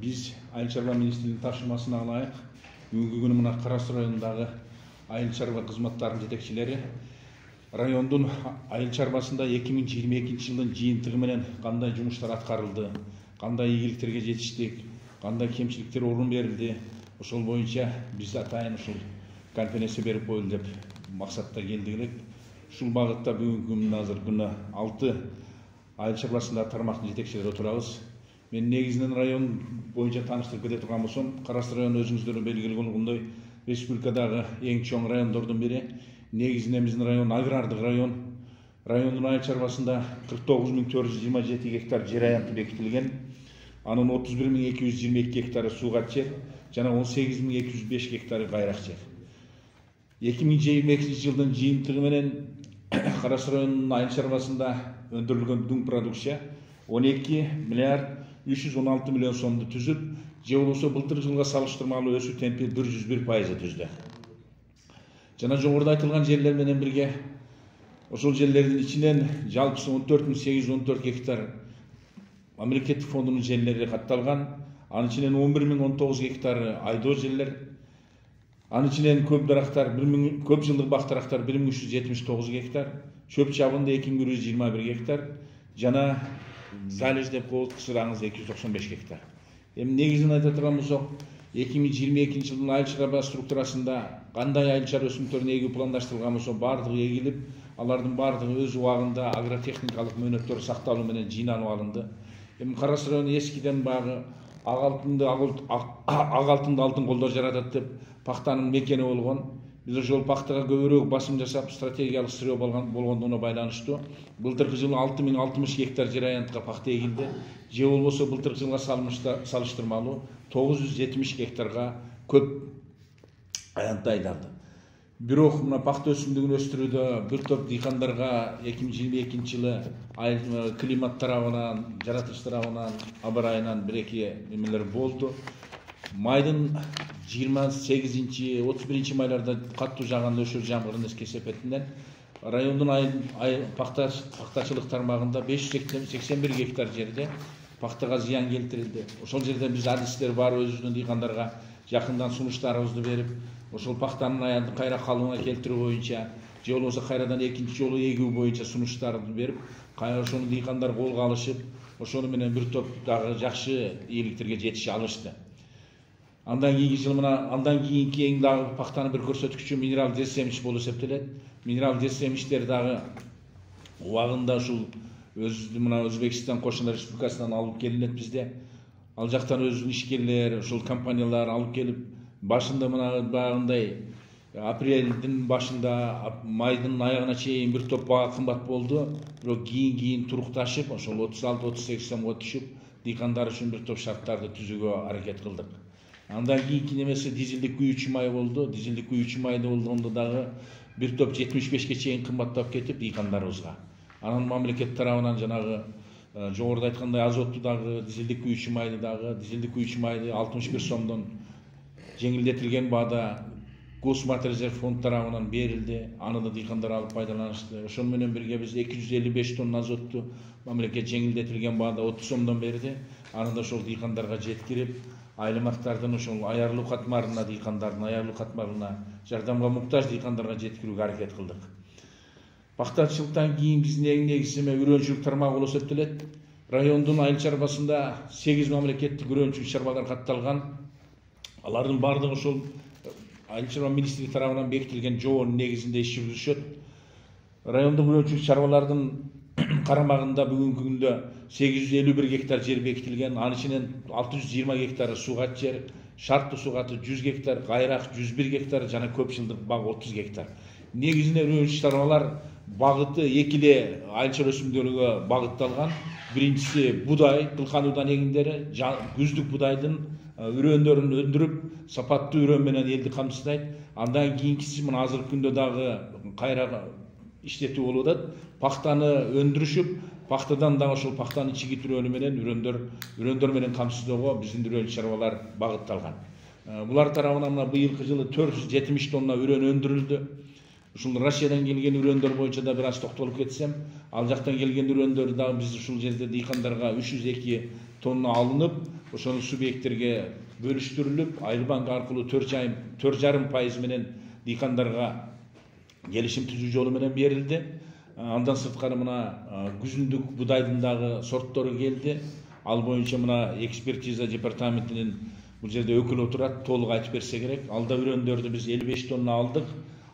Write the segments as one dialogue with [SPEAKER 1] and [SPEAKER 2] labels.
[SPEAKER 1] Biz Айыл чарба министрлигинин тапшырмасына ылайык бүгүнкү күнү мына Кара Суу районундагы айыл чарба кызматтарынын жетекчилери райондун айыл чарбасында 2022 жылдын жыйынтыгы менен кандай жумуштар аткарылды, кандай ийгиликтерге жетиштик, кандай кемчиликтер орун берилди, ошол боюнча биз атайын ушул конференция берип коелу деп максатта келдик элек. Ушул багытта бүгүнкү күндө азыр күнү 6 айыл чарбасындагы тармактын жетекчилери отурабыз. Мен негизинен район боюнча тааныштырып кете турган болсом, Кара Суу району өзүңүздөр белгилүү болгондой республикадагы эң чоң райондордун бири. Негизинен биздин район агрардык район. Райондун айыл чарбасында 49.427 гектар жер аянты бекитилген. Анын 31.222 гектары суугат жер жана 18.205 гектары кайрак жер. 2022 жылдын жыйынтыгы менен Кара Суу районунун айыл чарбасында өндүрүлгөн дүң продукция 12 миллиард 316 миллион сомду түзүп, же болбосо былтыр жылга салыштырмалуу өсүү темпи 101% түздү. Жана жогоруда айтылган жерлер менен бирге ошол жерлердин ичинен жалпысы 14.814 гектар мамлекеттик фондунун жерлери катталган. Анын ичинен 11.019 гектары айдоо жерлер. Анын ичинен көп дарактар, көп жылдык бак дарактар 1.379 гектар, чөп чабынды 2.121 гектар, жана залеж деп коет кысыраңыз 295 гектар. Эми негизин айта турган болсок, 2022 жылдын айыл чарба структурасында кандай айыл чарба өсүмдүктөрүн эгүү пландаштырылган болсо, бардыгы эгилип, алардын бардыгы өз убагында агротехникалык мөөнөттөр сакталуу менен жыйналып алынды. Эми Кара Суу району эскиден багы ак алтынды алтын колдор жаратат деп пактанын мекени болгон. Биз ошол пактага көбүрөөк басым жасап, стратегиялык сыроо болгондугуна байланыштуу былтыркы жылы 6060 гектар жер аянтка пакта эгилди. Же болбосо былтыркы жылга салыштырмалуу 970 гектарга көп аянт айдалды. Бирок мына пакта өсүмдүгүн өстүрүүдө бир топ дыйкандарга 2022 жылы климат тарабынан, жаратылыш тарабынан, аба ырайынан бир-эки эмелер болду. Майдын 28-31 майларда каттуу жааган нөшөр жамгырынын кесепетинен райондун пактачылык тармагында 581 гектар жерде пактага зыян келтирилди. Ошол жерде биз адистер бар, өзүбүздүн дыйкандарга жакындан сунуштарыбызды берип, ошол пактанын аянтын кайра калыбына келтирүү боюнча, же болбосо кайрадан экинчи жолу эгүү боюнча сунуштарды берип, ошону дыйкандар колго алышып, ошону менен бир топ дагы жакшы ийгиликтерге жетише алышты. Андан кийинки эң дагы пактанын бир көрсөткүчү минерал жесемиш болуп эсептелет. Минерал жесемиштер дагы убагында ушул мына Өзбекстан Кошуна Республикасынан алып келинет бизде. Ал жактан өзүнүн ишкерлер, ушул компаниялар алып келип, башында мына багындай апрелдин башында майдын аягына чейин бир топ бага кымбат болду. Бирок кийин турукташып, ошол 36-38 сомго түшүп, дыйкандар үчүн бир топ шарттарды түзүүгө аракет кылдык. Андан кийинки немеси дизелдик күйүүчү май болду. Дизелдик күйүүчү майда болгондо дагы бир топ 75ке чейин кымбаттап кетип дыйкандарыбызга. Анан мамлекет тарабынан жанагы жогоруда айткандай азотту дагы, дизелдик күйүүчү майды дагы, дизелдик күйүүчү майды 61 сомдон жеңилдетилген баада Госматрезерв фонд тарабынан берилди. Аны да дыйкандар алып пайдаланышты. Ошону менен бирге биз 255 тонна азотту мамлекет жеңилдетилген баада 30 сомдон берди. Аны да ошол дыйкандарга жеткирип, айлымактардын ошол аярлуу катмарына, дыйкандардын аярлуу катмарына, жардамга муктаж дыйкандарга жеткирүүгө аракет кылдык. Пактачылыктан кийин биздин эң негизги үрөөнчүлүк тармагы болуп эсептелет. Райондун айыл чарбасында 8 мамлекеттик үрөөнчүлүк чарбалар катталган. Алардын бардыгы ошол айыл чарба министрлиги тарабынан бекитилген жоонун негизинде иш жүргүзүшөт. Райондук үрөөнчүлүк чарбалардын карамагында бүгүнкү күндө 851 гектар жер бекитилген. Анын ичинен 620 гектары суугат жер, шарттуу суугаты 100 гектар, кайрак 101 гектар жана көп жылдык баг 30 гектар. Негизинен үрөөнчүлүк чарбалар багыты экиле айыл чарба өсүмдүктөргө багытталган. Биринчиси будай, кылкануудан эгиндери, күздүк будайдын үрөөндөрүн өндүрүп, сапаттуу үрөө менен элди камсыздайт. Андан кийинкиси мына азыркы күндө дагы кайра иштетүү болуп атат. Пактаны өндүрүшүп, пактадан дагы ошол пактанын чигит үрөөнү менен үрөөндөр менен камсыздоого биздин үрөөнчүлүк чарбалар багытталган. Булар тарабынан мына быйылкы жылы 470 тонна үрөөн өндүрүлдү. Ушул Россиядан келген үрөөндөр боюнча да бир аз токтолуп кетсем, ал жактан келген үрөөндөр дагы биз ушул жерде дыйкандарга 302 тонна алынып, ошол субъекттерге бөлүштүрүлүп, Айылбанк аркылуу 4,5% менен дыйкандарга келишим түзүү жолу менен берилди. Андан сырткары мына күзүндүк будайдын дагы сорттору келди. Ал боюнча мына экспертиза департаментинин бул жерде өкүлү отурат, толук айтып берсе керек. Алда үрөндөрдү биз 55 тонна алдык.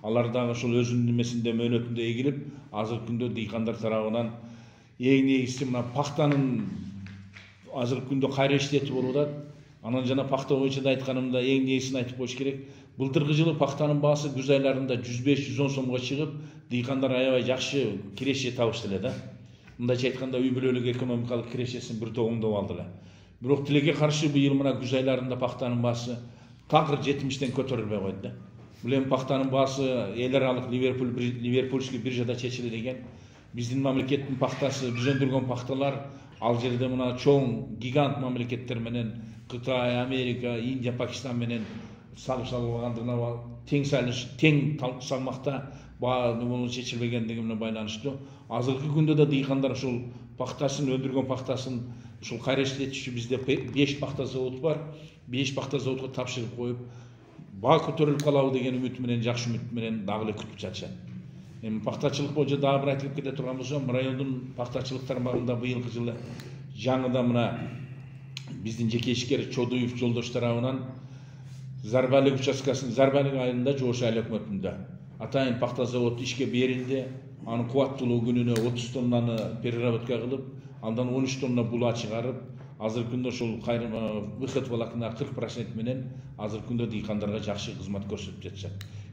[SPEAKER 1] Алар дагы ошол өзүнүн немесинде мөөнөтүндө эгилип, азыркы күндө дыйкандар тарабынан эң негизгиси мына пахтанын азыркы күндө кайра иштетип болуп атат. Анан жана пахта боюнча да айтканымда эң негизисин айтып коюш керек. Былтыркы жылы пахтанын баасы күз айларында 105-110 сомго чыгып, дыйкандар аябай жакшы киреше табышты эле да. Мындайча айтканда үй бүлөлүк экономикалык кирешесин бир тогуңдоп алды эле. Бирок тилекке каршы быйыл мына күз айларында пахтанын баасы такыр 70-тен көтөрүлбөй койду да. Бул эми пахтанын баасы эл аралык Ливерпульский биржада чечилди экен. Биздин мамлекеттин пахтасы, биз өндүргөн пахталар ал жерде мына чоң гигант мамлекеттер менен Кытай, Америка, Индия, Пакистан менен салыштырылгандыгына тең салмакта бааны чечилбегендиги менен байланыштуу. Азыркы күндө да дыйкандар ушул пахтасын, өндүргөн пахтасын ушул кайра иштетүүчү бизде 5 пахта завод бар. 5 пахта заводго тапшырып коюп, баа көтөрүлүп калабы деген үмүт менен, жакшы үмүт менен дагы эле күтүп жатышат. Эми пахтачылык боюнча дагы бир айтып кете турган болсом, райондун пахтачылык тармагында быйылкы жылы жаңыда мына биздин жеке ишкер Чодуев жолдош тарабынан Зарбалык участкасынын Зарбалык айылында Жош айыл өкмөтүндө атайын пахта заводу ишке берилди. Анын кубаттуулугу күнүнө 30 тоннаны переработка кылып, андан 13 тонна була чыгарып, азыркы күндө ошол выход волокна 40% менен азыркы күндө дыйкандарга жакшы кызмат көрсөтүп жатышат.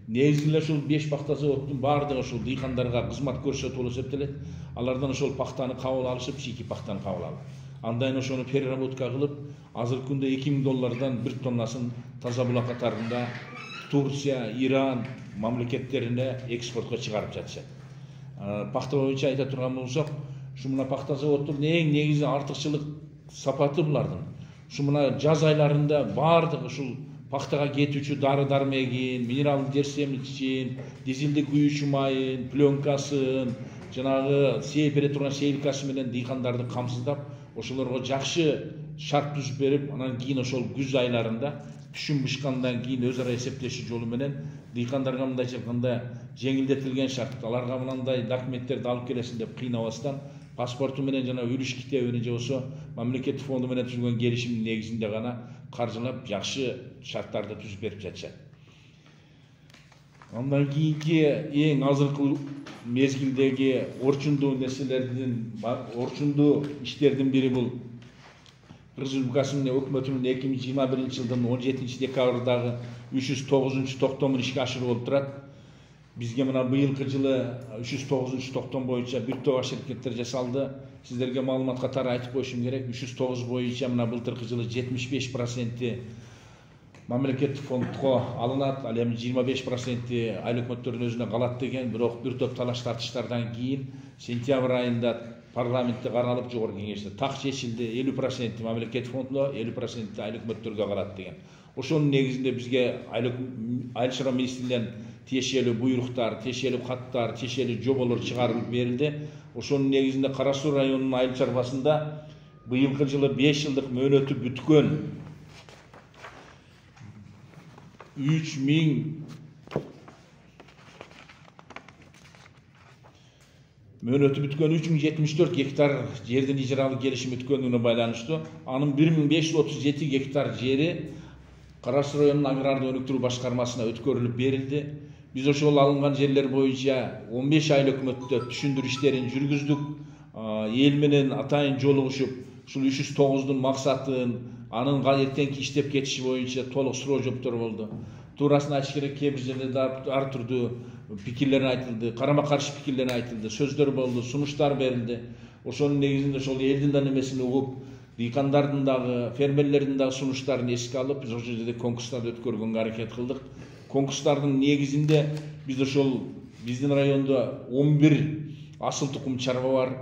[SPEAKER 1] Негизи эле ушул 5 пахта заводунун баардыгы ошол дыйкандарга кызмат көрсөтүп болуп эсептелет. Алардан ошол пахтаны кабыл алышып, чийки пахтаны кабыл алып, андан ошону переработка кылып, азыркы күндө $2000 1 тоннасын таза булак катарында Турция, Иран мамлекеттерине экспортко чыгарып жатышат. Пахта боюнча айта турган болсок, ушу мына пахта заводдун эң негизи артыкчылык сапаты булардын. Ушу мына жаз айларында баардык ушул пахтага кетүүчү дары-дармегин, минералдык дерсемчин, дизелдик күйүүчү майын, пленкасын, жанагы сээп бере турган сейилкасы менен дыйкандарды камсыздап, ошолорго жакшы шарт түзүп берип, анан кийин ошол күз айларында түшүм бышкандан кийин өз ара эсептешүү жолу менен дыйкандарга мындайча айтканда жеңилдетилген шарт, аларга мындай документтерди алып келесиң деп кыйнабастан, паспорту менен жана үлүш китебини же болбосо мамлекеттик фонду менен түзүлгөн келишимдин негизинде гана каржылап жакшы шарттарды түзүп берип жатышат. Андан кийинки эң азыркы мезгилдеги орчундуу нерселердин, орчундуу иштердин бири бул Кыргыз Республикасынын өкмөтүнүн 2021 жылдын 17 декабрдагы 309 токтомун ишке ашыруу болуп турат. Бизге мына быйылкы жылы 309 токтом боюнча бир топ шеркеттер жасалды. Сиздерге маалымат катары айтып коюшум керек. 309 боюнча мына былтыркы жылы 75% мамлекеттик фондко алынат, ал эми 25% айыл өкмөттөрдүн өзүнө калат деген, бирок бир топ талаш тартыштардан кийин сентябрь айында парламентте каралып жогорку кеңеште так чечилди. 50% мамлекеттик фондко, 50% айыл өкмөттөргө калат деген. Ошонун негизинде бизге айыл шаруа министрлигинен тиешелүү буйруктар, тиешелүү каттар, тиешелүү жоболор чыгарылып берилди. Ошонун негизинде Кара Суу районунун айыл чарбасында быйылкы жылы 5 жылдык мөөнөтү бүткөн 3074 гектар жердин ижаралык келишим өткөндүгүнө байланыштуу анын 1537 гектар жери Кара Суу районунун агрардык өнүктүрүү башкармасына өткөрүлүп берилди. Биз ошол алынган жерлер боюнча 15 айыл өкмөттө түшүндүрүү иштерин жүргүздүк. Эл менен атайын жолугушуп, ушул 309дун максатын, анын эртеңки иштеп кетиши боюнча толук суроо жооптор болду. Туурасын айтыш керек, кээ бир жерде ар түрдүү пикирлер айтылды, карама-каршы пикирлер айтылды, сөздөр болду, сунуштар берилди. Ошонун негизинде ошол элдин да немесин угуп, дыйкандардын дагы, фермерлердин дагы сунуштарын эске алып, биз ошол жерде конкурстарды өткөргөнгө аракет кылдык. Конкурстардын негизинде биз ошол биздин райондо 11 асыл тукум чарба бар,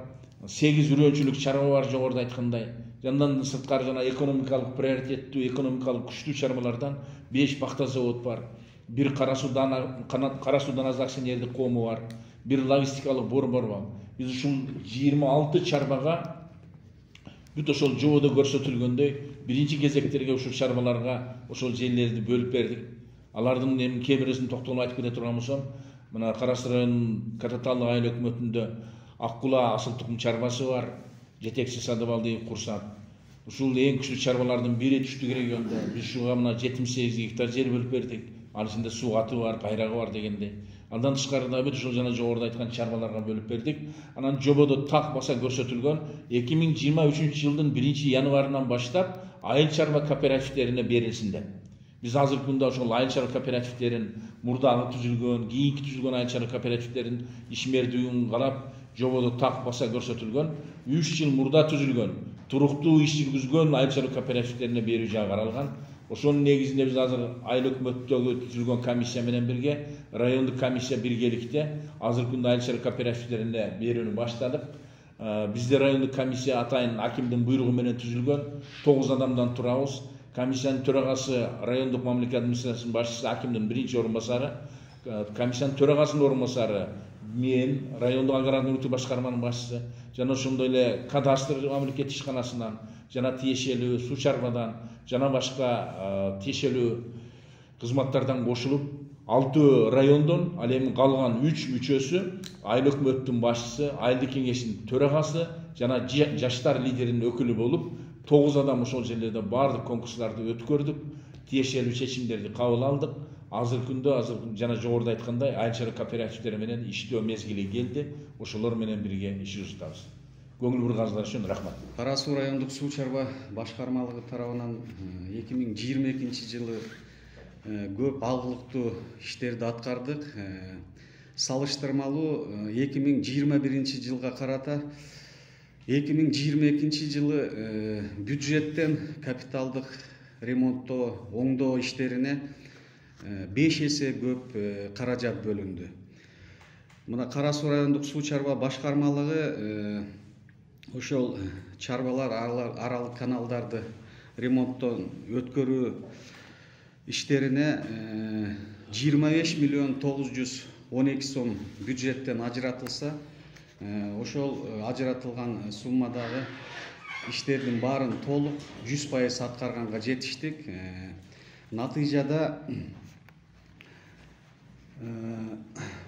[SPEAKER 1] 8 үрөнчүлүк чарба бар жогоруда айткандай. Жандан сырткары жана экономикалык приоритеттүү, экономикалык күчтүү чарбалардан 5 пахта завод бар. Бир Кара Суудан акционердик коому бар. Бир логистикалык борбор бар. Биз ушул 26 чарбага бүт ошол жободо көрсөтүлгөндөй биринчи кезектерге ушул чарбаларга ошол жерлерди бөлүп бердик. Алардын эми кээ бирисин токтолуп айтып кете турган болсом, мына Кара Суу районунун Кататалдык айыл өкмөтүндө Ак Кула асыл тукум чарбасы бар, жетекчи Садыбалдиев Курсат. Ушул эң күчтүү чарбалардын бири түштүк региондо. Биз ушуга мына 78 гектар жер бөлүп бердик. Ал ичинде суу каты бар, кайрагы бар дегенде. Андан тышкары да бүт ушул жана жогоруда айткан чарбаларга бөлүп бердик. Анан жободо так баса көрсөтүлгөн 2023 жылдын 1-январынан баштап айыл чарба кооперативтерине берилсин деп. Биз азыркы күндө ошол айыл чарба кооперативтерин мурдагы түзүлгөн, кийинки түзүлгөн айыл чарба кооперативтерин ишмердүүлүгүн карап, жободо так баса көрсөтүлгөн 3 жыл мурда түзүлгөн, туруктуу иш жүргүзгөн айыл чарба кооперативтерине берүү жагы каралган. Ошонун негизинде биз азыр айыл өкмөттөгү түзүлгөн комиссия менен бирге, райондук комиссия биргеликте азыркы күндө айыл чарба кооперативтерине берүүнү баштадык. Бизде райондук комиссия атайын акимдин буйругу менен түзүлгөн, 9 адамдан турабыз. Комиссиянын төрагасы райондук мамлекет администрациясынын башчысы, акимдин биринчи орун басары, комиссиянын төрагасынын орун басары, мен райондук агрардык өнүктүү башкарманын башчысы, жана ошондой эле кадастр мамлекеттик ишканасынан, жана тиешелүү суу чарбадан, жана башка тиешелүү кызматтардан кошулуп, 6 райондон, ал эми калган 3 мүчөсү, айыл өкмөттүн башчысы, айылдык кеңештин төрагасы, жана жаштар лидеринин өкүлү болуп, 9 адам ошол жерлерде бардык конкурстарды өткөрдүк, тиешелүү чечимдерди кабыл алдык. Азыркы күндө жана жогоруда айткандай айыл чарба кооперативтери менен иштөө мезгили келди. Ошолор менен бирге иш жүргүзөбүз. Көңүл бурганыңыздар үчүн рахмат.
[SPEAKER 2] Кара Суу райондук суу чарба башкармалыгы тарабынан 2022 жылы көп алгылыктуу иштерди аткардык. Салыштырмалуу 2021 жылга карата 2022 жылы бюджеттен капиталдык ремонттоо, оңдоо иштерине 5 эсе көп каражат бөлүндү. Мына Кара Суу райондук суу чарба башкармалыгы ошол чарбалар аралык каналдарды ремонттон өткөрүү иштерине 25 миллион 912 сом бюджеттен ажыратылса, ошол ажыратылган суммадагы иштердин баарын толук 100% аткарганга жетиштик. Натыйжада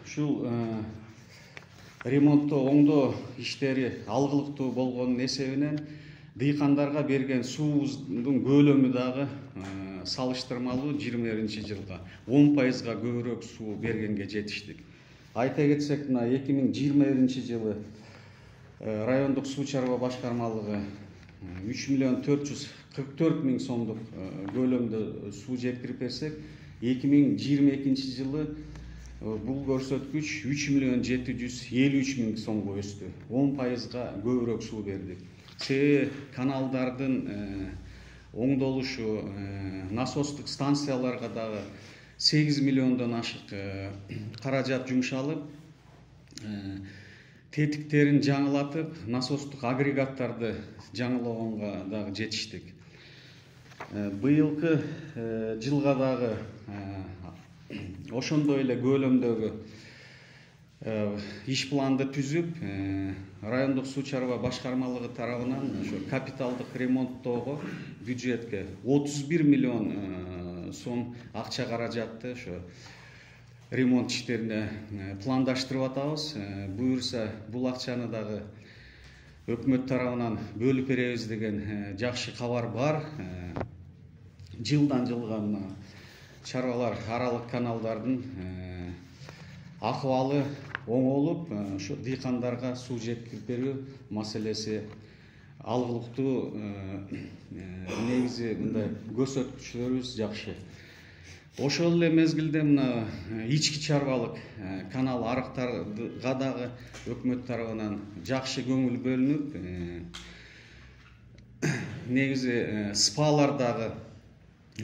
[SPEAKER 2] ушул ремонттоо, оңдоо иштери алгылыктуу болгонун эсебинен дыйкандарга берген суубуздун көлөмү дагы салыштырмалуу 21 жылга 10%га көбүрөөк суу бергенге жетиштик. Айта кетсек, мына 2021 жылы райондук суу чарба башкармалыгы 3 миллион 444 миң сомдук көлөмдө суу жеткирип берсек, 2022 жылы бул көрсөткүч 3 миллион 753 миң сомго өстү. 10%га көбүрөөк суу бердик. Себеби каналдардын оңдолушу, насостук станцияларга дагы 8 миллиондон ашык каражат жумшалып, тетиктерин жаңылатып, насостук агрегаттарды жаңылоого дагы жетиштик. Быйылкы жылга дагы ошондой эле көлөмдөгү иш планды түзүп, райондук суу чарба башкармалыгы тарабынан ошо капиталдык ремонттоого бюджетке 31 миллион сом акча каражатты ошо ремонт иштерине пландаштырып атабыз. Буюрса, бул акчаны дагы өкмөт тарабынан бөлүп беребиз деген жакшы кабар бар. Жылдан жылга мына чарбалар аралык каналдардын акыбалы оңолуп, ошо дыйкандарга суу жеткирип берүү маселеси алгылыктуу. Негизи мындай көрсөткүчтөрүбүз жакшы. Ошол эле мезгилде мына ички чарбалык канал арыктарга дагы өкмөт тарабынан жакшы көңүл бөлүнүп, негизи спалар дагы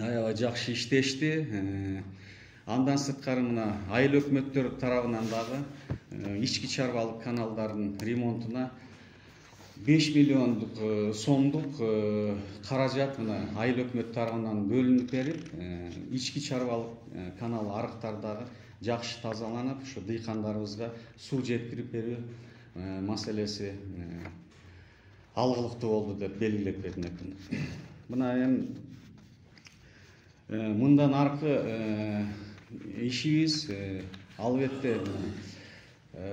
[SPEAKER 2] аябай жакшы иштешти. Андан сырткары мына айыл өкмөттөр тарабынан дагы ички чарбалык каналдардын ремонтуна 5 миллиондук сомдук каражат мына айыл өкмөт тарабынан бөлүнүп берип, ички чарбалык канал арыктар дагы жакшы тазаланып, ошо дыйкандарыбызга суу жеткирип берүү маселеси алгылыктуу болду деп белгилеп кетмекмин. Мына эми мындан аркы ишибиз албетте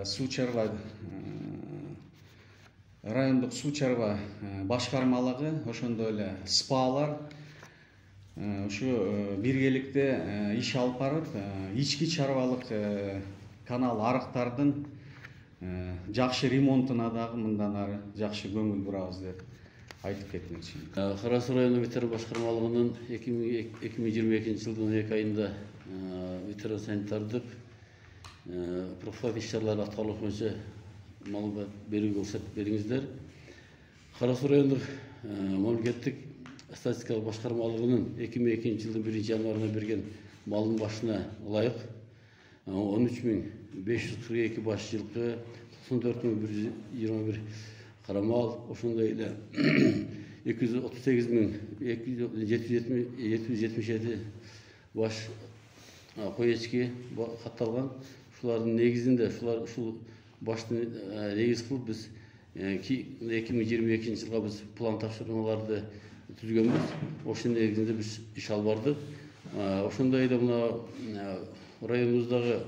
[SPEAKER 2] суу чарба райондук суу чарба башкармалыгы, ошондой эле спалар ушу биргеликте иш алып барып, ички чарбалык канал арыктардын жакшы ремонтуна дагы мындан ары жакшы көңүл бурабыз деп айтып кетмекчимин.
[SPEAKER 3] Кара Суу райондук ветеран башкармалыгынын 2022 жылдын 12 айында ветеран санитардык профилактик иш-чаралар аткарылышы боюнча маалымат берүүгө уруксат бериңиздер. Кара Суу райондук мамлекеттик статистикалык башкармалыгынын 2002 жылдын 1 январына берген малдын башына ылайык 13.542 баш жылкы, 94.121 кара мал, ошондой эле 238.777 баш кой эчки катталган. Ушулардын негизинде ушул башты негиз кылып биз 2022 жылга биз план тапшырмаларды түзгөнбүз. Ошонун негизинде биз иш алып бардык. Ошондой эле мына районубуздагы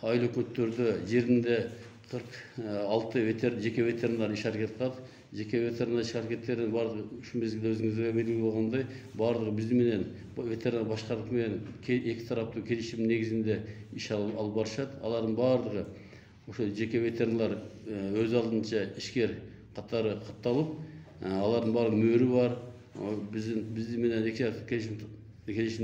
[SPEAKER 3] айыл өкмөттөрдө жеринде 46 жеке ветеринар иш аракет кылат. Жеке ветеринар иш аракеттеринин баардыгы ушу мезгилде өзүңүзгө белгилүү болгондой, баардыгы биздин менен ветеринар башкармалык менен эки тараптуу келишим негизинде иш алып барышат. Алардын баардыгы ошо жеке ветеринар өз алдынча ишкер катары катталып, алардын баардык мөөрү бар. Биздин менен эки келишим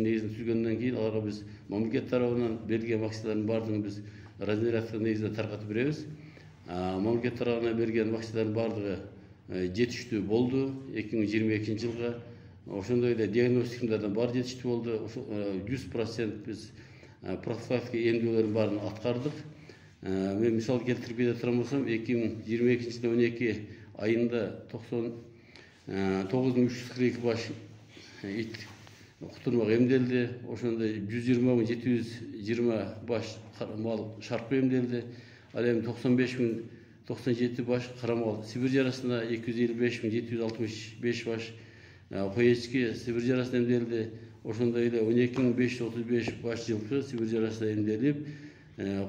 [SPEAKER 3] негизинде түзгөндөн кийин аларга биз мамлекет тарабынан берилген вакциналардын баардыгын биз размеряттык негизинде таркатып беребиз. Мамлекет тарабынан берген вакциналардын баардыгы жетиштүү болду 2022 жылга. Ошондой эле диагностикалардан баары жетиштүү болду. 100% биз профилактика эмдөөдөрдүн баарын аткардык. Мен мисал келтирип бере турган болсом, 2022 жылдын 12 айында 99.342 баш ит кутурмак эмделди. Ошондой 120.720 баш мал шарпы эмделди. Ал эми 95.097 баш кара мал Сибирь жарасына, 255.765 баш кой эчки Сибирь жарасына эмделди. Ошондой эле 12.535 баш жылкы Сибирь жарасына эмделип,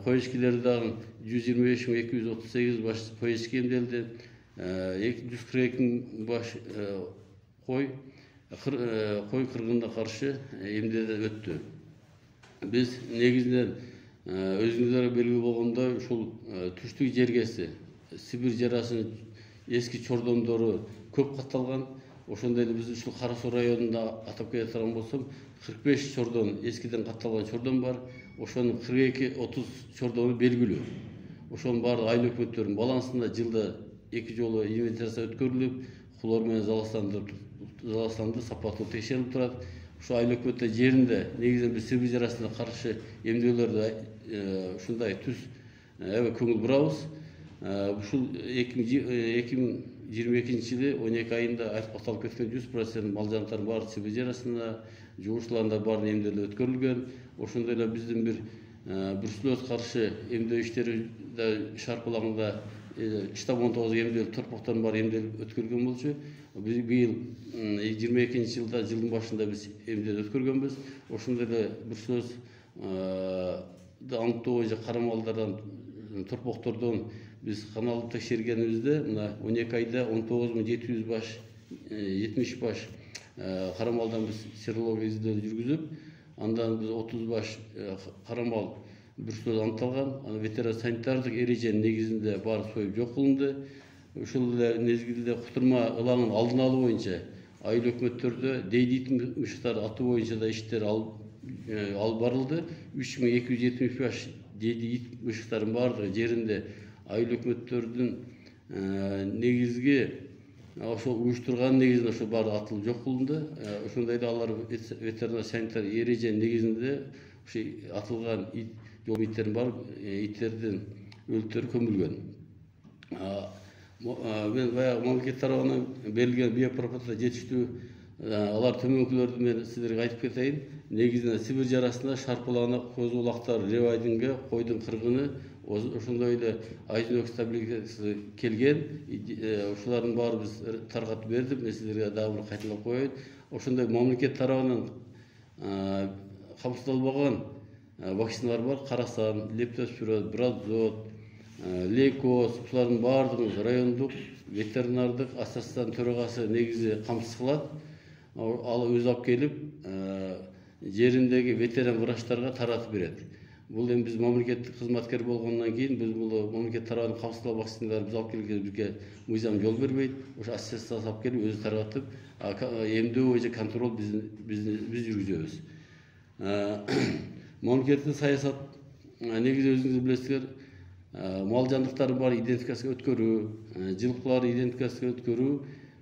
[SPEAKER 3] кой эчкилерди дагы 125.238 баш кой эчки эмделди. 242 баш кой кыргынына каршы эмдөөдөн өттү. Биз негизинен өзүңүздөр белгилүү болгондой ушул түштүк жергеси Сибирь жарасынын эски чордондору көп катталган. Ошондой эле биз ушул Кара Суу районунда атап келе турган болсом, 45 чордон эскиден катталган чордон бар. Ошонун 42-30 чордону белгилүү. Ошонун баардык айыл өкмөттөрүнүн балансында жылда 2 жолу инвентаризация өткөрүлүп, хлор менен заластанды сапаттуу текшерилип турат. Ушу айыл өкмөттөр жеринде негизинен биз Сибирь жарасына каршы эмдөөлөрдү ушундай түз аябай көңүл бурабыз. Ушул 2022 жылы 12 айында аталып кеткен 100% мал жанаттардын баары Сибирь жарасына, жугуучуларында баарын эмдөө өткөрүлгөн. Ошондой эле биздин бир бруцеллез каршы эмдөө иштери шарпылагында штаб 19 эмдөө торпоктордун баары эмделип өткөрүлгөн болчу. Быйыл 22 жылда жылдын башында биз эмдөө өткөргөнбүз. Ошондой эле бруцеллез аныктоо боюнча кара малдардан торпоктордон биз каналды текшергенибизде мына 12 айда 19.700 баш 70 баш кара малдан биз серология издөө жүргүзүп, андан биз 30 баш кара мал бруцеллез аныкталган. Аны ветеринар санитардык эреженин негизинде баары союп жок кылынды. Ушул эле мезгилде кутурма ылаңын алдын алуу боюнча айыл өкмөттөрдө дейдит мышыктарды атуу боюнча да иштер алып барылды. 3270 баш дейдит мышыктардын баардыгы жеринде айыл өкмөттөрдүн негизги ошол уюштурган негизинде ошо баары атылып жок кылынды. Ошондой эле алар ветеринар санитар эреженин негизинде ошо атылган жол иттердин баары иттердин өлүктөрү көмүлгөн. Мен баягы мамлекет тарабынан берилген биопрепараттар жетиштүү. Алар төмөнкүлөрдү мен сиздерге айтып кетейин. Негизинен Сибирь жарасында шарпылагына, көз улактар, ревайдинге, койдун кыргыны, ошондой эле айдын стабилизациясы келген. Ушулардын баары биз таркатып бердик. Мен силерге дагы бир кайталап коеюн. Ошондой мамлекет тарабынан камсыздалбаган вакциналар бар. Карасан, лептоспирос, бразот, лейкоз, ушулардын баардыгын райондук ветеринардык ассоциациянын төрагасы негизи камсыз кылат. Ал өзү алып келип, жериндеги ветеринар врачтарга таратып берет. Бул эми биз мамлекеттик кызматкер болгондон кийин биз бул мамлекет тарабынан камсыздоо вакциналарды биз алып келгенде бизге мыйзам жол бербейт. Ошо ассоциация алып келип өзү таратып, эмдөө же контроль биз жүргүзөбүз. Мамлекеттик саясат негизи өзүңүз билесиздер, мал жандыктардын баары идентификацияга өткөрүү, жылкыларды идентификацияга өткөрүү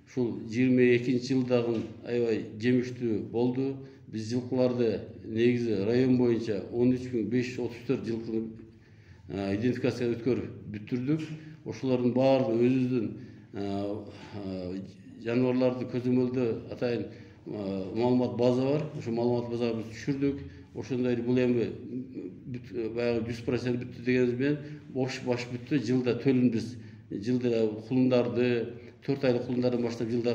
[SPEAKER 3] ушул 22 жылдагы аябай жемиштүү болду. Биз жылкыларды негизи район боюнча 13.534 жылкыны идентификацияга өткөрүп бүттүрдүк. Ошолордун баары өзүбүздүн жаныбарларды көзөмөлдөө атайын маалымат база бар. Ошо маалымат базага биз түшүрдүк. Ошондой бул эми баягы 100% бүттү дегенибиз менен бош баш бүттү. Жылда төлүнбүз. Жылда кулундарды 4 айлык кулундардан баштап жылда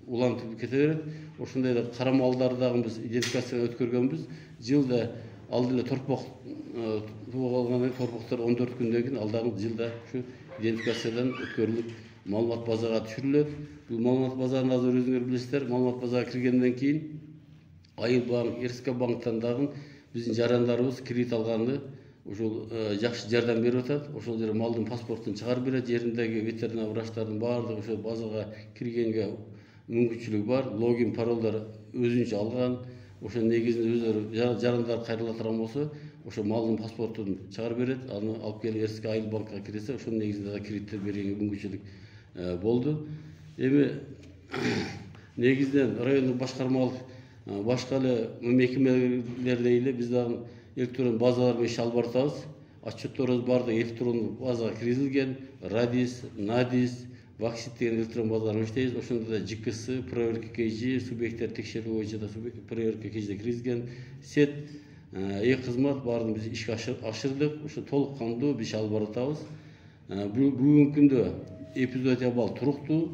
[SPEAKER 3] улантып кете берет. Ошондой эле кара малдарды дагы биз идентификацияга өткөргөнбүз. Жылда ал деле торпок тууп алгандан кийин торпоктор 14 күндөн кийин ал дагы жылда ушу идентификациядан өткөрүлүп маалымат базага түшүрүлөт. Бул маалымат базаны азыр өзүңөр билесиздер. Маалымат базага киргенден кийин Айыл банк, РСК банктан дагы биздин жарандарыбыз кредит алганды ушул жакшы жардам берип атат. Ошол жерде малдын паспортун чыгарып берет. Жериндеги ветеринар врачтардын баардыгы ошол базага киргенге мүмкүнчүлүгү бар. Логин, паролдор өзүнчө алган. Ошо негизинде өзүлөрү жарандар кайрыла турган болсо, ошо малдын паспортун чыгарып берет. Аны алып келип РСК Айыл банкка кирсе, ошонун негизинде да кредиттер бергенге мүмкүнчүлүк болду. Эми негизинен райондук башкармалык башка эле мекемелердей эле биз дагы электрондук базалар менен иш алып баратабыз. Отчетторубуз баардыгы электрондук базага киргизилген. Радис, Надис, Ваксит деген электрон базалар менен иштейбиз. Ошондо да ЖКС, проверка КЖ, субъекттер текшерүү боюнча да проверка КЖде киргизилген. Сет, кызмат баарын биз ишке ашырдык. Ошо толук кандуу биз иш алып баратабыз. Бүгүнкү күндө эпизодия бал туруктуу.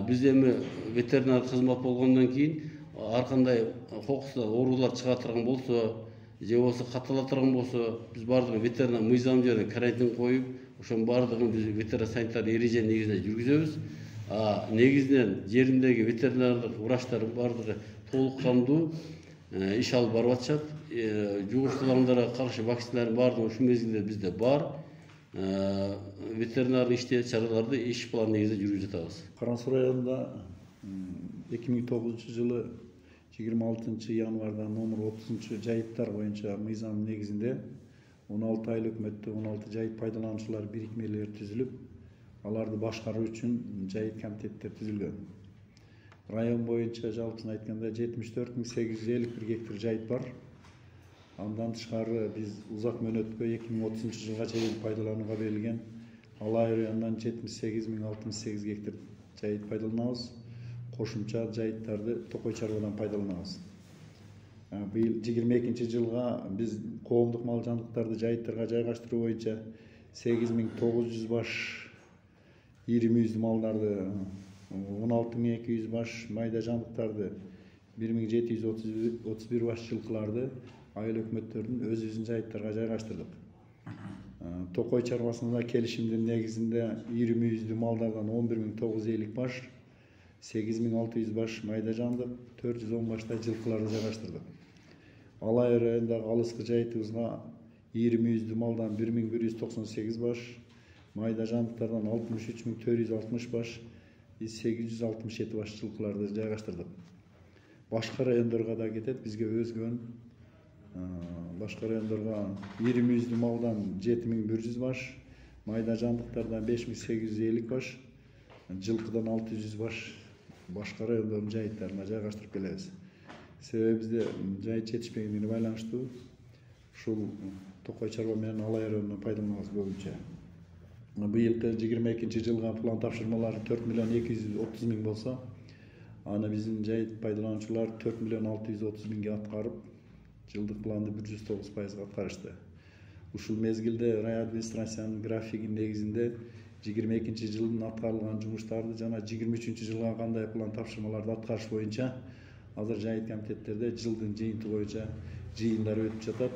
[SPEAKER 3] Биз эми ветеринар кызмат болгондон кийин ар кандай кокустуу оорулар чыга турган болсо, же болбосо каттала турган болсо, биз баардыгын ветеринар мыйзам жөнүндө карантин коюп, ошонун баардыгын биз ветеринар санитар эреже негизинде жүргүзөбүз. Негизинен жериндеги ветеринардык врачтар баардыгы толук кандуу иш алып барып атышат. Жугуштууларга каршы вакциналардын баардыгы ушул мезгилде бизде бар. Ветеринар иште чараларды иш план негизинде жүргүзүп жатабыз.
[SPEAKER 4] Кара Суу районунда 2009 жылы 26 январда номер 30 жайыттар боюнча мыйзам негизинде 16 айыл өкмөттө 16 жайыт пайдалануучулар бирикмелери түзүлүп, аларды башкаруу үчүн жайыт комитеттер түзүлгөн. Район боюнча жалпысын айтканда 74.851 гектар жайыт бар. Андан тышкары биз узак мөөнөткө 2030 жылга чейин пайдаланууга берилген Алай районунан 78.068 гектар жайыт пайдаланабыз. Кошумча жайыттарды Токой чарбадан пайдаланабыз. Быйыл 22 жылга биз коомдук мал жандыктарды жайыттарга жайгаштыруу боюнча 8900 баш ири мүйүздүү малдарды, 16200 баш майда жандыктарды, 1731 баш жылкыларды айыл өкмөттөрдүн өзүбүздүн жайыттарга жайгаштырдык. Токой чарбасында келишимдин негизинде ири мүйүздүү малдардан 11950 баш, 8600 баш майда жандык, 410 баштай жылкыларды жайгаштырдык. Алай районундагы алыскы жайытыбызга ири мүйүздүү малдан 1198 баш, майда жандыктардан 63460 баш, 867 баш жылкыларды жайгаштырдык. Башка райондорго да кетет, бизге өзгөн. Башка райондорго ири мүйүздүү малдан 7100 баш, майда жандыктардан 5850 баш, жылкыдан 600 баш башка райондордун жайыттарына жайгаштырып келебиз. Себеби бизде жайыт жетишпегендигине байланыштуу ушул Токой чарба менен Алай районунан пайдаланабыз көбүнчө. Быйылкы 22 жылга план тапшырмалары 4.230.000 болсо, аны биздин жайыт пайдалануучулар 4.630.000ге аткарып, жылдык планды 109% аткарышты. ушул мезгилде рай администрациянын графиги негизинде 22-жылдын аткарылган жумуштарды жана 23-жылга кандай план тапшырмаларды аткарыш боюнча азыр жайыт комитеттерде жылдын жыйынты боюнча жыйындар өтүп жатат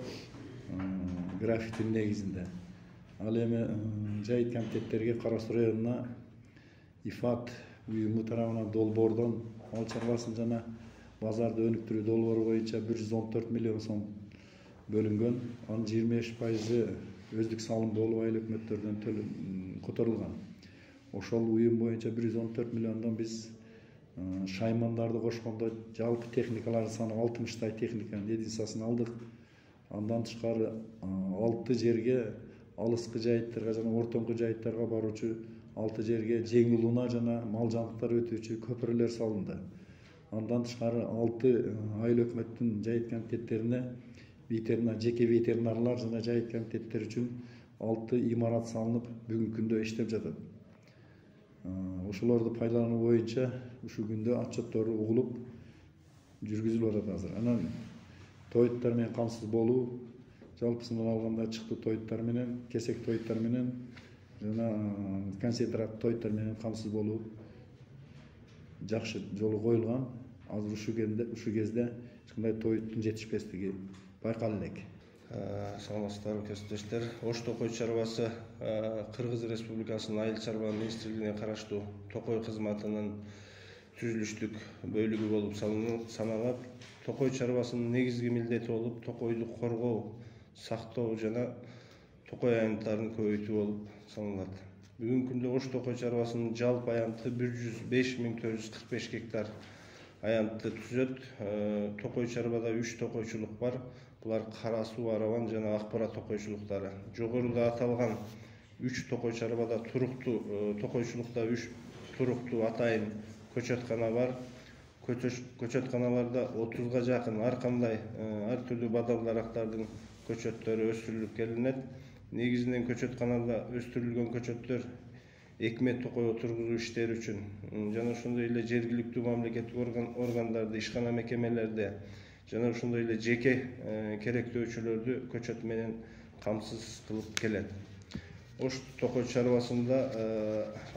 [SPEAKER 4] графиктин негизинде. Ал эми жайыт комитеттерге Кара Суу районуна ИФАД уюму тарабынан долбоордон мал чарбасын жана базарды өнүктүрүү долбоору боюнча 114 миллион сом бөлүнгөн. Анын 25% өздүк салым болуп айыл өкмөттөрдөн которулган. Ошол уюм боюнча 114 миллиондон биз шаймандарды кошкондо жалпы техникалардын саны 60 техниканын единицасын алдык. Андан тышкары 6 жерге алыскы жайыттарга жана ортоңку жайыттарга баруучу 6 жерге жеңил унаа жана мал жандыктар өтүүчү көпүрөлөр салынды. Андан тышкары 6 айыл өкмөттүн жайыт комитеттерине жеке ветеринарлар жана жайыт комитеттер үчүн 6 имарат салынып, бүгүнкү күндө иштеп жатат. Ошолорду пайдалануу боюнча ушул күндө отчеттору угулуп жүргүзүлүп атат азыр. Анан тоюттар менен камсыз болуу, жалпысынан алганда чыктуу тоюттар менен, кесек тоюттар менен жана концентрат тоюттар менен камсыз болуу жакшы жолу коюлган. Азыр ушул кезде эч кандай тоюттун жетишпестиги байкалып элек.
[SPEAKER 5] Саламатсыздарбы кесиптештер. Ош Токой чарбасы Кыргыз Республикасынын Айыл чарба министрлигине караштуу Токой кызматынын түзүлүштүк бөлүгү болуп саналат. Токой чарбасынын негизги милдети болуп токойду коргоо, сактоо жана токой аянттарын көбөйтүү болуп саналат. Бүгүнкү күндө Ош Токой чарбасынын жалпы аянты 105.445 гектар аянтты түзөт. Токой чарбада 3 токойчулук бар. Булар Кара Суу, Арабан жана Акбара токойчулуктары. Жогоруда аталган 3 токой чарбада туруктуу токойчулукта 3 туруктуу атайын көчөткана бар. Көчөтканаларда 30га жакын ар кандай ар түрдүү бадал дарактардын көчөттөрү өстүрүлүп келинет. Негизинен көчөтканада өстүрүлгөн көчөттөр экме токой отургузуу иштери үчүн жана ошондой эле жергиликтүү мамлекеттик органдарды, ишкана мекемелерде жана ошондой эле жеке керектөөчүлөрдү көчөт менен камсыз кылып келет. Ош Токой чарбасында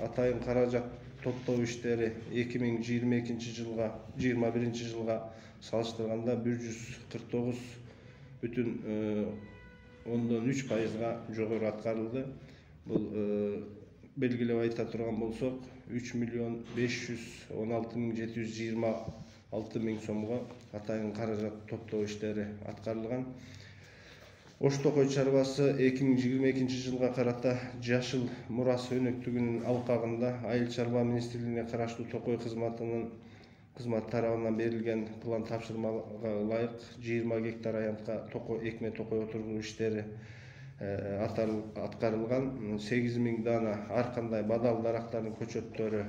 [SPEAKER 5] атайын каражат топтоо иштери 2022-жылга 2021-жылга салыштырганда 149,3%га жогору аткарылды. Бул белгилеп айта турган болсок 3.516.726 сомго атайын каражат топтоо иштери аткарылган. Ош Токой чарбасы 2022-жылга карата жашыл мурас өнөктүгүнүн алкагында Айыл чарба министрлигине караштуу Токой кызмат тарабынан берилген план тапшырмага ылайык 20 гектар аянтка экме токой отургузуу иштери аткарылган. 8.000 дана ар кандай бадал дарактардын көчөттөрү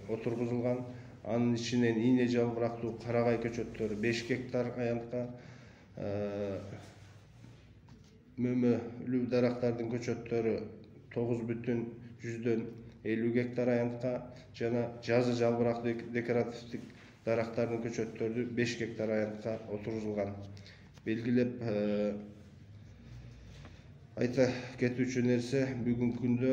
[SPEAKER 5] отургузулган. Анын ичинен ийне жалбырактуу карагай көчөттөрү 5 гектар аянтка, мөмөлүү дарактардын көчөттөрү 9,50 гектар аянтка жана жазы жалбырактуу декоративдик дарактардын көчөттөрү 5 гектар аянтка отургузулган. Белгилеп айта кетүүчү нерсе, бүгүнкү күндө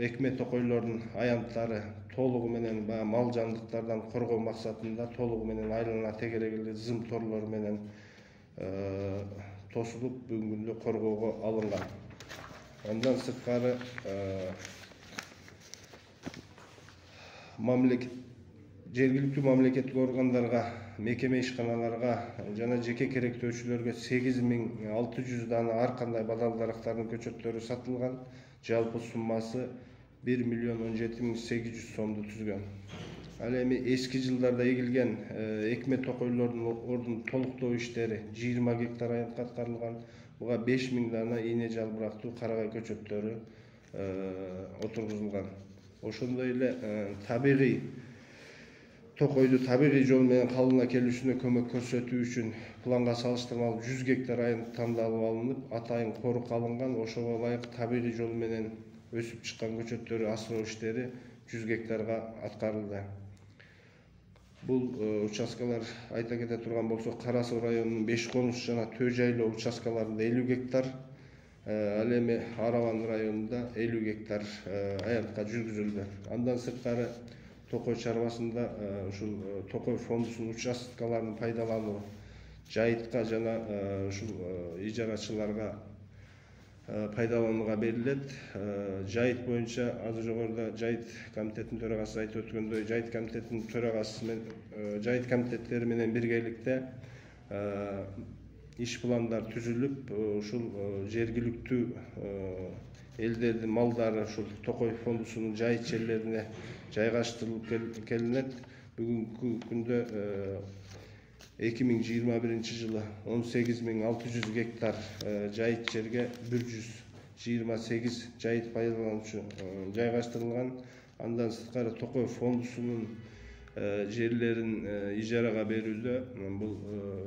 [SPEAKER 5] экме токойлордун аянттары толугу менен мал жандыктардан коргоо максатында толугу менен айлана тегерегилди зым торлор менен тосулуп бүгүнкү күндө коргоого алынган. Андан сырткары жергиликтүү мамлекеттик органдарга, мекеме ишканаларга жана жеке керектөөчүлөргө 8.600 дана ар кандай бадал дарактардын көчөттөрү сатылган. Жалпы суммасы 1.017.800 сомду түзгөн. Ал эми эски жылдарда эгилген экме токойлордун ордун толуктоо иштери 20 гектар аянтка аткарылган. Буга 5.000 дана ийне жалбырактуу карагай көчөттөрү отургузулган. Ошондой эле табигый токойду табигый жол менен калыбына келүүсүнө көмөк көрсөтүү үчүн планга салыштырмалуу 100 гектар аянт тандалып алынып, атайын корук алынган. Ошого ылайык табигый жол менен өсүп чыккан көчөттөрү асыроо иштери 100 гектарга аткарылды. Бул участкалар айта кете турган болсок, Кара Суу районунун Беш Конуш жана Төө жайлоо участкаларында 50 гектар, Ал эми Араван районунда 50 гектар аянтка жүргүзүлдү. Андан сырткары Токой чарбасында ушул Токой фондусунун участкаларын пайдалануу жайытка жана ушул ижарачыларга пайдаланууга берилет. Жайыт боюнча азыр жогоруда Жайыт комитетинин төрагасы айтып өткөндөй, Жайыт комитетинин төрагасы менен Жайыт комитеттери менен биргеликте иш пландар түзүлүп, ушул жергиликтүү элдердин малдары ушул Токой фондусунун жайыт жерлерине жайгаштырылып келинет. Бүгүнкү күндө 2021 жылы 18.600 гектар жайыт жерге 128 жайыт пайдалануучу жайгаштырылган. Андан сырткары Токой фондусунун жерлерин ижарага берүүдө бул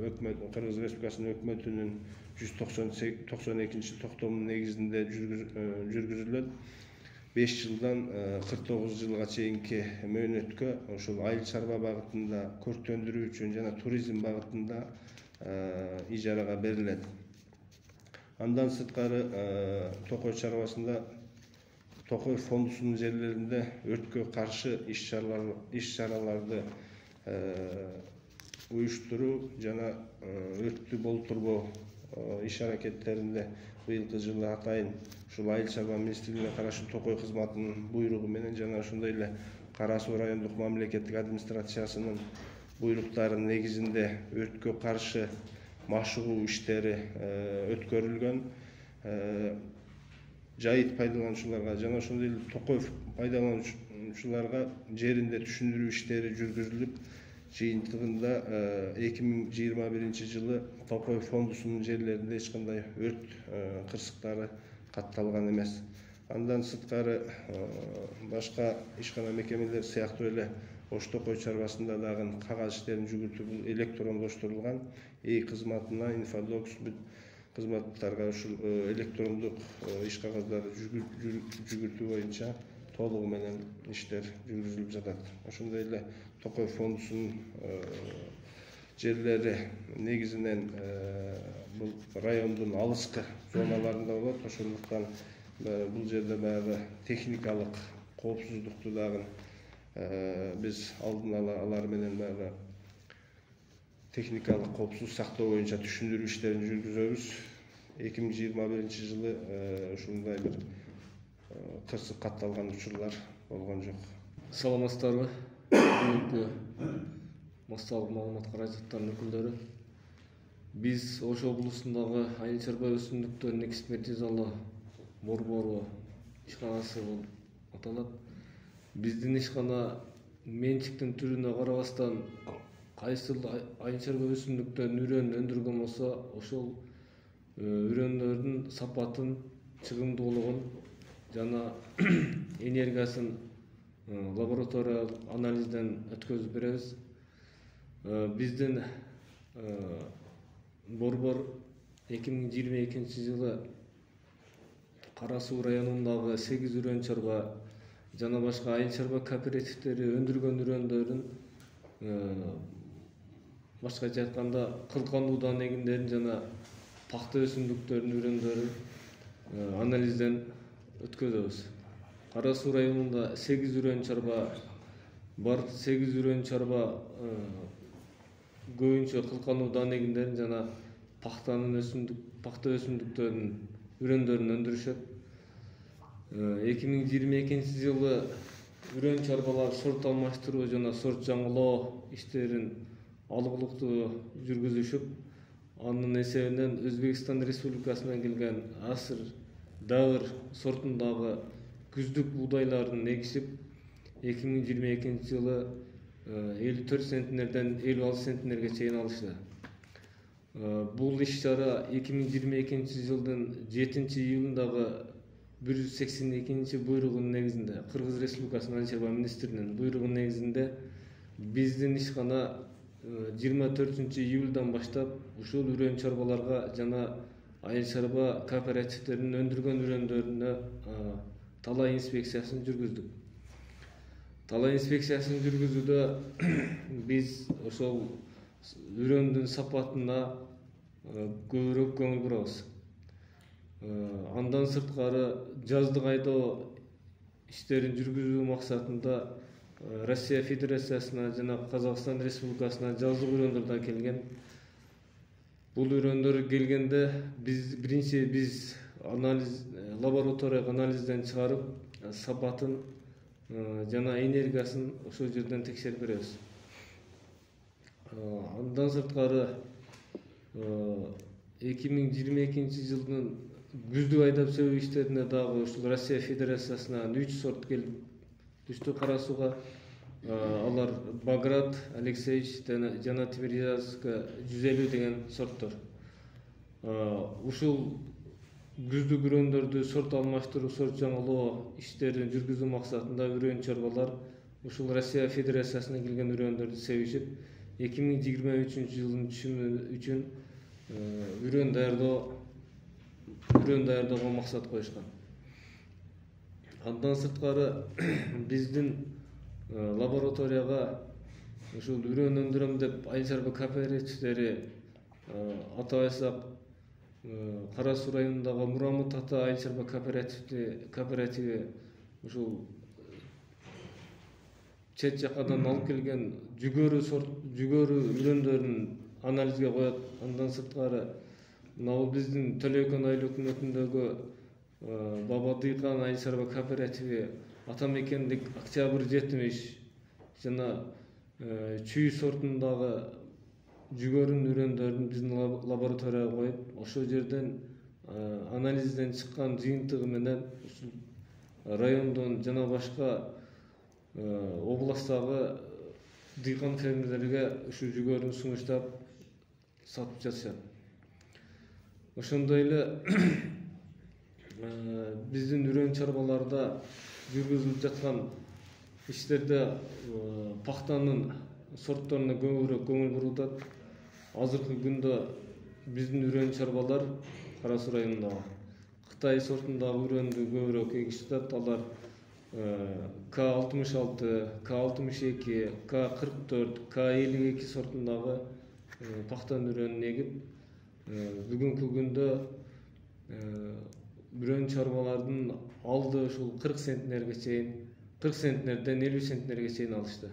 [SPEAKER 5] өкмөт Кыргыз Республикасынын өкмөтүнүн 192 токтомунун негизинде жүргүзүлөт. 5 жылдан 49 жылга чейинки мөөнөткө ушул айыл чарба багытында көрктөндүрүү үчүн жана туризм багытында ижарага берилет. Андан сырткары Токой чарбасында Токой фондусунун жерлеринде өрткө каршы иш-чараларды уюштуруу жана өрттү болтурбоо иш-аракеттеринде быйылкы жылы атайын ушул айыл чарба министрлигине караштуу Токой кызматынын буйругу менен жана ошондой эле Кара Суу райондук мамлекеттик администрациясынын буйруктарынын негизинде өрткө каршы машыгуу иштери өткөрүлгөн. Жайыт пайдалануучуларга жана ошондой эле Токой пайдалануучуларга жеринде түшүндүрүү иштери жүргүзүлүп, жыйынтыгында 2021 жылы Токой фондусунун жерлеринде эч кандай өрт кырсыктары катталган эмес. Андан сырткары башка ишкана мекемелер сыяктуу эле Ош Токой чарбасында дагы кагаз иштерин жүгүртүү электрондоштурулган. Кызматына инфодокс кызматтарга ушул электрондук иш кагаздарды жүгүртүү боюнча толугу менен иштер жүргүзүлүп жатат. Ошондой эле Токой фондусунун жерлери негизинен бул райондун алыскы зоналарында болот. Ошондуктан бул жерде баягы техникалык коопсуздукту дагы биз алдын ала алар менен баягы техникалык коопсуздук сактоо боюнча түшүндүрүү иштерин жүргүзөбүз. 2021 жылы ушундай бир кырсык катталган учурлар болгон жок.
[SPEAKER 6] Саламатсыздарбы? Бүгүнкү массалык маалымат каражаттарынын өкүлдөрү. Биз Ош облусундагы айыл чарба өсүмдүктөрүнүн экспертизалоо борбору ишканасы болуп аталат. Биздин ишкана менчиктин түрүнө карабастан кайсыл айыл чарба өсүмдүктөрүнүн үрөнүн өндүргөн болсо, ошол үрөндөрдүн сапатын, чыгымдуулугун жана энергиясын лабораториялык анализден өткөзүп беребиз. Биздин борбор 2022 жылы Кара Суу районундагы 8 үрөн чарба жана башка айыл чарба кооперативдери өндүргөн үрөндөрүн башкача айтканда кылкануу негиндерин жана пахта өсүмдүктөрүнүн үрөндөрүн анализден өткөзөбүз. Кара Суу районунда 8 үрөн чарба бар. 8 үрөн чарба көбүнчө кылкануу негиндерин жана пахта өсүмдүктөрүнүн үрөндөрүн өндүрүшөт. 2022 жылы үрөн чарбалар сорт алмаштыруу жана сорт жаңылоо иштерин алгылыктуу жүргүзүшүп, анын эсебинен Өзбекстан Республикасынан келген асыр дагыр сортундагы күздүк буудайларын эгишип, 2022 жылы 54 центнерден 56 центнерге чейин алышты. Бул иш-чара 2022 жылдын 7-июлундагы 182 буйругунун негизинде, Кыргыз Республикасынын айыл чарба министринин буйругунун негизинде биздин ишкана 24 июлдан баштап ушул үрөн чарбаларга жана айыл чарба кооперативдеринин өндүргөн үрөндөрүнө талай инспекциясын жүргүздүк. Талай инспекциясын жүргүзүүдө биз ошол үрөндүн сапатына көбүрөөк көңүл бурабыз. Андан сырткары жаздык айдоо иштерин жүргүзүү максатында Россия Федерациясына жана Казакстан Республикасына жаздык үрөндөрдөн келген. Бул үрөндөр келгенде биз лабораториялык анализден чыгарып, сапатын жана энергиясын ошол жерден текшерип беребиз. Андан сырткары 2022 жылдын күздүк айдап себүү иштерине дагы ушул Россия Федерациясына 3 сорт келип түштү кара сууга. Алар Баграт, Алексеевич жана Тимирязевка 150 деген сорттор. Ушул күздүк үрөндөрдү сорт алмаштыруу, сорт жаңылоо иштерин жүргүзүү максатында үрөн чарбалар ушул Россия Федерациясына келген үрөндөрдү себишип, 2023 жылдын түшүмү үчүн үрөн даярдоого максат коюшкан. Андан сырткары биздин лабораторияга ушул үрөн өндүрөм деп айыл чарба кооперативдери атабайсак Кара Суу районундагы Мурамут ата айыл чарба кооперативи ушул чет жакадан алып келген жүгөрү үрөндөрүн анализге коет. Андан сырткары мына биздин Төлөйкөн айыл өкмөтүндөгү Баба Дыйкан айыл чарба кооперативи Атамекендик Октябрь 70 жана чүй сортундагы жүгөрүн үрөндөрүн биздин лабораторияга коюп, ошол жерден анализден чыккан жыйынтыгы менен ушул райондон жана башка областтагы дыйкан фермерлерге ушул жүгөрүн сунуштап сатып жатышат. Ошондой эле биздин үрөн чарбаларда жүргүзүлүп жаткан иштерде пахтанын сортторуна көбүрөөк көңүл бурулат. Азыркы күндө биздин үрөн чарбалар Кара Суу районундагы Кытай сортундагы үрөндү көбүрөөк эгишип жатат. Алар К66, К62, К44, К52 сортундагы пахтан үрөнүн эгип, бүгүнкү күндө үрөн чарбалардын алды ушул 40 центнерге чейин, 40 центнерден 50 центнерге чейин алышты.